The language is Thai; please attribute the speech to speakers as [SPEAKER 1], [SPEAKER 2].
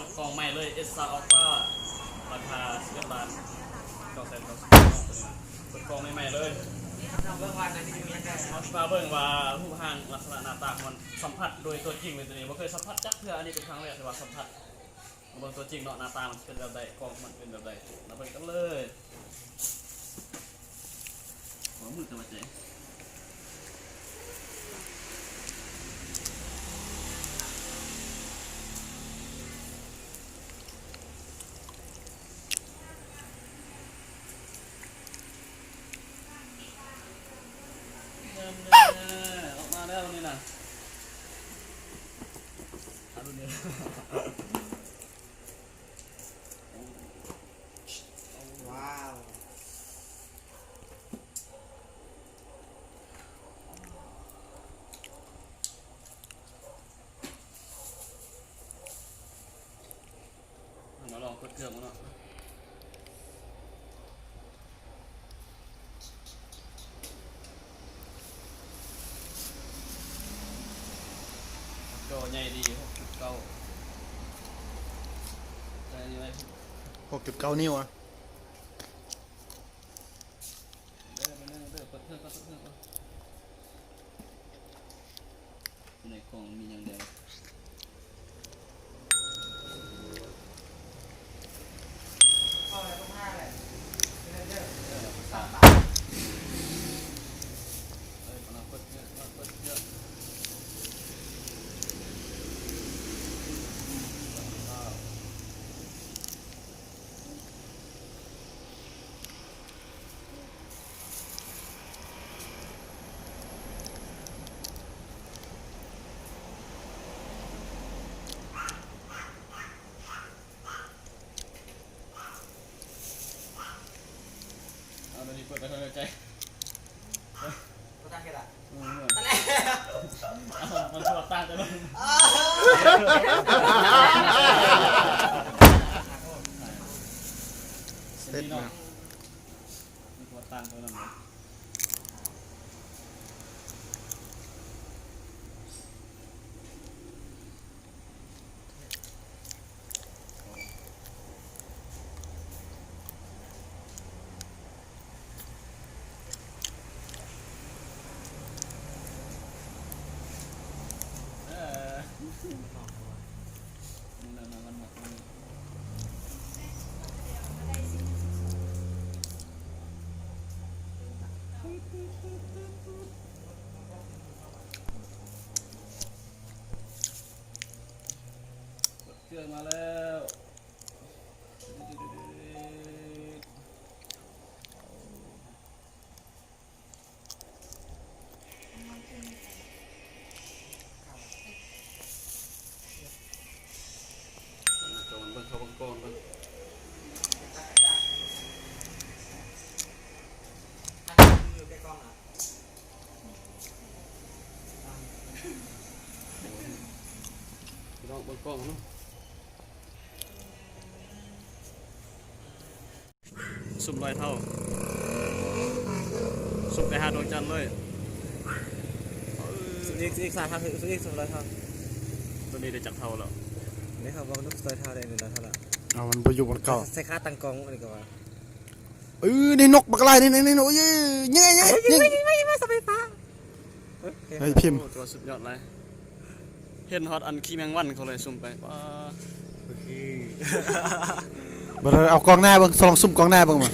[SPEAKER 1] ดกองใหม่เลยเอสซาอัลต้าราคา11 ล้าน999สดกองใหม่ๆเลยเอามาเบิ่งว่ารูปร่างลักษณะหน้าตามันสัมผัสโดยตัวจริงเลยตัวนี้บ่เคยสัมผัสจักเทื่ออันนี้เป็นครั้งแรกที่ว่าสัมผัสเบิ่งตัวจริงเนาะหน้าตามันเป็นแบบใดกองมันเป็นแบบใดมาเบิ่งกันเลยหัวมือจะมาเจ๊ออกมาแล้วนี่นะดูนี่
[SPEAKER 2] ว้าว
[SPEAKER 1] มาลองกดเครื่องมันเนาะจอใหญ่ดี6.9ใช่ไหม
[SPEAKER 3] 6.9 นิ้วอ่ะ
[SPEAKER 1] เด้อเปิดเครื่องก็เปิดเครื่องก็ในกล่องมีอย่างเดียว
[SPEAKER 2] เอาอะไรตรงหน้าเลยเดี๋ยว
[SPEAKER 1] กำลังเปิดเครื่องเปิดเครื่องเอาตัวนี้เปิดไปเท่าใจ
[SPEAKER 2] ก็ตั้งแค่ละ
[SPEAKER 1] มัน
[SPEAKER 2] ตั้งแล้
[SPEAKER 1] มันสลับตาจะลงเสร็จนะมันสลับตาตัวนั้นเครื่องมาแล้วก่อนเบิ่งเขาบังก่อนเบิ่ง
[SPEAKER 2] อยู่ใกล้กล้องอ่ะ
[SPEAKER 1] ลองเบิ่งกล้องเนาะสุ่มลอยเท่าสุ่มไปหาดวงจันทร์เลย
[SPEAKER 2] อีก3 ทางอีก200 ทาง
[SPEAKER 1] ตัวนี้ได้จับเท่าแล้ว
[SPEAKER 2] นี่ครับว่าลูก200 ทางได้100 เท่าไหร่
[SPEAKER 3] เอามันบ่อยู่บนเก่า
[SPEAKER 2] ใส่ค่าตั้งกองอะไรก็ว่า
[SPEAKER 3] นี่นกบักลายนี่โอ้ยยังไง
[SPEAKER 2] ไม่สบายฟ้า
[SPEAKER 3] เฮ้ยพิมพ์
[SPEAKER 1] ตัวสุดยอดเลยเห็นฮอตอันขี้แมงวันเขาเลยสุ่มไปว้า
[SPEAKER 3] บ่เอากองหน้าเบิ่งลองซุ่มกองหน้าเบิ่งมา